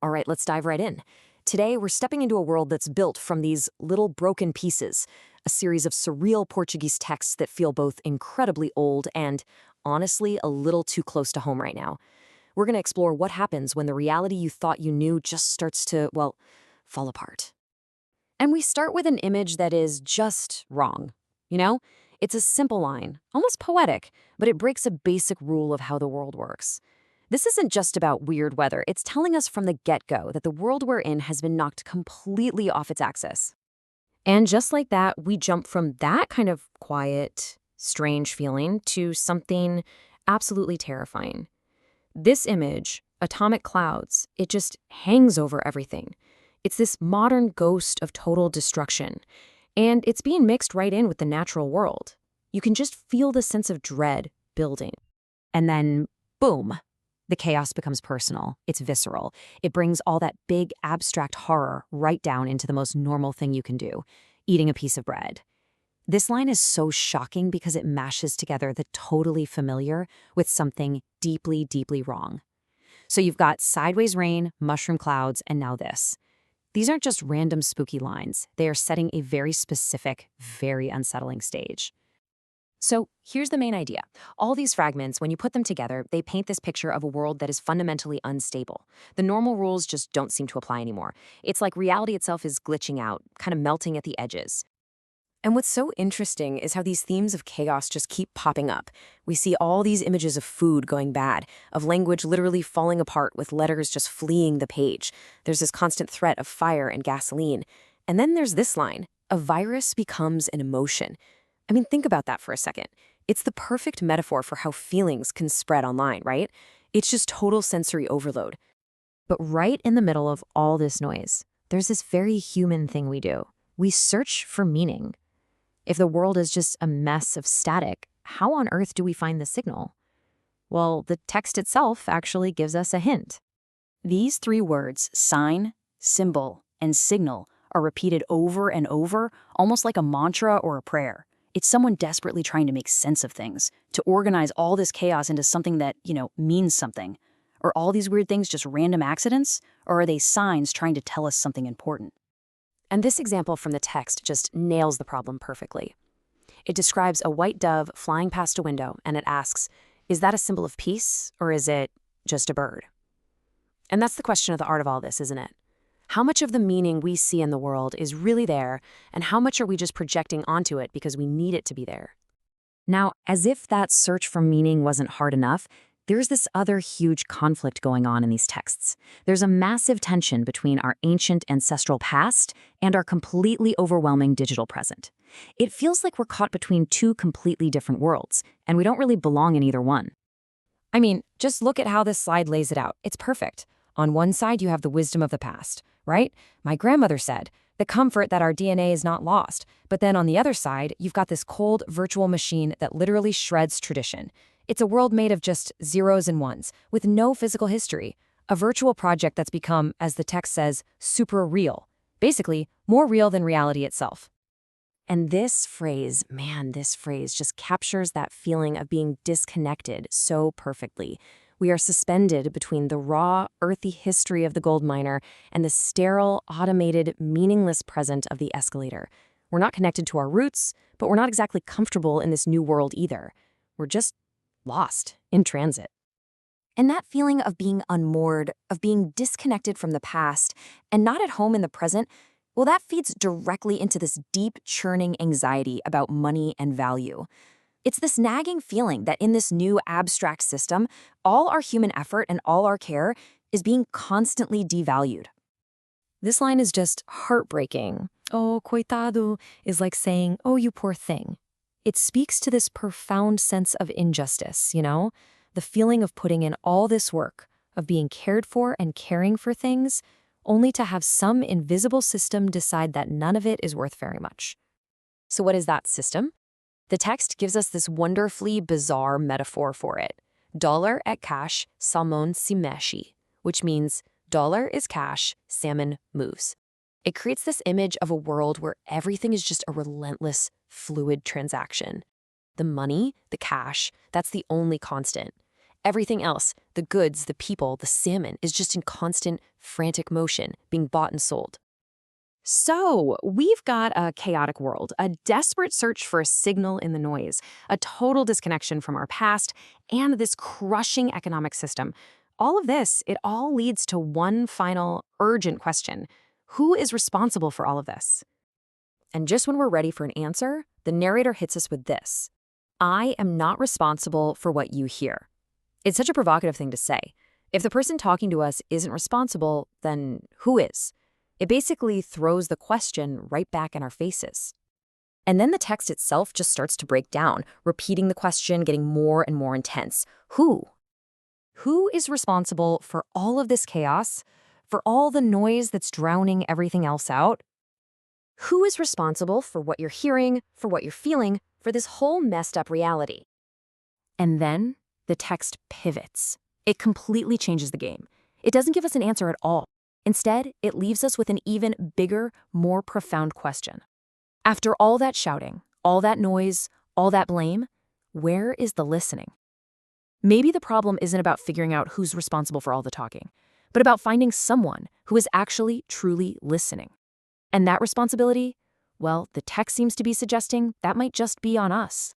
All right, let's dive right in. Today, we're stepping into a world that's built from these little broken pieces, a series of surreal Portuguese texts that feel both incredibly old and, honestly, a little too close to home right now. We're going to explore what happens when the reality you thought you knew just starts to, well, fall apart. And we start with an image that is just wrong. You know? It's a simple line, almost poetic, but it breaks a basic rule of how the world works. This isn't just about weird weather, it's telling us from the get-go that the world we're in has been knocked completely off its axis. And just like that, we jump from that kind of quiet, strange feeling to something absolutely terrifying. This image, atomic clouds, it just hangs over everything. It's this modern ghost of total destruction, and it's being mixed right in with the natural world. You can just feel the sense of dread building. And then, boom. The chaos becomes personal. It's visceral. It brings all that big, abstract horror right down into the most normal thing you can do, eating a piece of bread. This line is so shocking because it mashes together the totally familiar with something deeply, deeply wrong. So you've got sideways rain, mushroom clouds, and now this. These aren't just random spooky lines. They are setting a very specific, very unsettling stage. So here's the main idea. All these fragments, when you put them together, they paint this picture of a world that is fundamentally unstable. The normal rules just don't seem to apply anymore. It's like reality itself is glitching out, kind of melting at the edges. And what's so interesting is how these themes of chaos just keep popping up. We see all these images of food going bad, of language literally falling apart with letters just fleeing the page. There's this constant threat of fire and gasoline. And then there's this line, a virus becomes an emotion. I mean, think about that for a second. It's the perfect metaphor for how feelings can spread online, right? It's just total sensory overload. But right in the middle of all this noise, there's this very human thing we do. We search for meaning. If the world is just a mess of static, how on earth do we find the signal? Well, the text itself actually gives us a hint. These three words, sign, symbol, and signal, are repeated over and over, almost like a mantra or a prayer. It's someone desperately trying to make sense of things, to organize all this chaos into something that, means something. Are all these weird things just random accidents, or are they signs trying to tell us something important? And this example from the text just nails the problem perfectly. It describes a white dove flying past a window, and it asks, is that a symbol of peace, or is it just a bird? And that's the question of the art of all this, isn't it? How much of the meaning we see in the world is really there, and how much are we just projecting onto it because we need it to be there? Now, as if that search for meaning wasn't hard enough, there's this other huge conflict going on in these texts. There's a massive tension between our ancient ancestral past and our completely overwhelming digital present. It feels like we're caught between two completely different worlds, and we don't really belong in either one. I mean, just look at how this slide lays it out. It's perfect. On one side, you have the wisdom of the past, right? My grandmother said, the comfort that our DNA is not lost. But then on the other side, you've got this cold virtual machine that literally shreds tradition. It's a world made of just zeros and ones, with no physical history. A virtual project that's become, as the text says, super real. Basically, more real than reality itself. And this phrase just captures that feeling of being disconnected so perfectly. We are suspended between the raw, earthy history of the gold miner and the sterile, automated, meaningless present of the escalator. We're not connected to our roots, but we're not exactly comfortable in this new world either. We're just lost in transit. And that feeling of being unmoored, of being disconnected from the past, and not at home in the present, well, that feeds directly into this deep, churning anxiety about money and value. It's this nagging feeling that in this new abstract system, all our human effort and all our care is being constantly devalued. This line is just heartbreaking. Oh, coitado is like saying, oh, you poor thing. It speaks to this profound sense of injustice, the feeling of putting in all this work, of being cared for and caring for things, only to have some invisible system decide that none of it is worth very much. So what is that system? The text gives us this wonderfully bizarre metaphor for it. Dollar at cash, salmon se mexe, which means dollar is cash, salmon moves. It creates this image of a world where everything is just a relentless, fluid transaction. The money, the cash, that's the only constant. Everything else, the goods, the people, the salmon, is just in constant, frantic motion, being bought and sold. So, we've got a chaotic world, a desperate search for a signal in the noise, a total disconnection from our past, and this crushing economic system. All of this, it all leads to one final, urgent question. Who is responsible for all of this? And just when we're ready for an answer, the narrator hits us with this: I am not responsible for what you hear. It's such a provocative thing to say. If the person talking to us isn't responsible, then who is? It basically throws the question right back in our faces. And then the text itself just starts to break down, repeating the question, getting more and more intense. Who? Who is responsible for all of this chaos? For all the noise that's drowning everything else out? Who is responsible for what you're hearing, for what you're feeling, for this whole messed up reality? And then the text pivots. It completely changes the game. It doesn't give us an answer at all. Instead, it leaves us with an even bigger, more profound question. After all that shouting, all that noise, all that blame, where is the listening? Maybe the problem isn't about figuring out who's responsible for all the talking, but about finding someone who is actually truly listening. And that responsibility, well, the text seems to be suggesting that might just be on us.